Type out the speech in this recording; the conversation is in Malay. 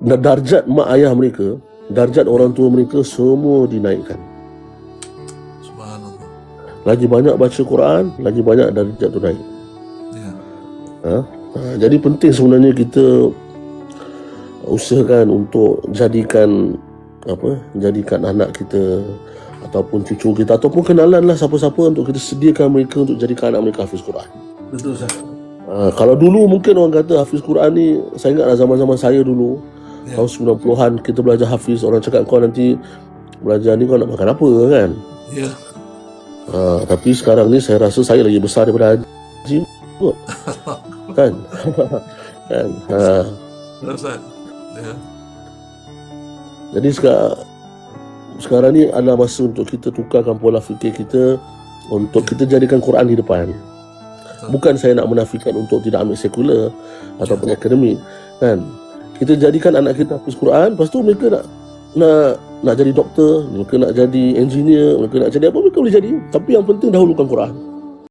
darjat mak ayah mereka, darjat orang tua mereka semua dinaikkan. Subhanallah. Lagi banyak baca Quran, lagi banyak darjat tu naik. Ya. Jadi penting sebenarnya kita usahakan untuk jadikan anak kita ataupun cucu kita ataupun kenalan lah siapa-siapa untuk kita sediakan mereka untuk jadikan anak mereka hafiz Quran. Betul, Ustaz. Kalau dulu mungkin orang kata hafiz Quran ni, saya ingatlah zaman-zaman saya dulu, Ya. tahun 90-an kita belajar hafiz, orang cakap kau nanti belajar ni kau nak makan apa kan. Ya. Tapi sekarang ni saya rasa saya lagi besar daripada Haji kot. Kan? Kan? Ustaz. Ya. Jadi sekarang ni adalah masa untuk kita tukarkan pola fikir kita, untuk kita jadikan Quran di depan. Bukan saya nak menafikan untuk tidak ambil sekular ataupun akademik, kan? Kita jadikan anak kita hafiz Quran, lepas tu mereka nak jadi doktor, mereka nak jadi engineer, mereka nak jadi apa, mereka boleh jadi. Tapi yang penting dahulukan Quran.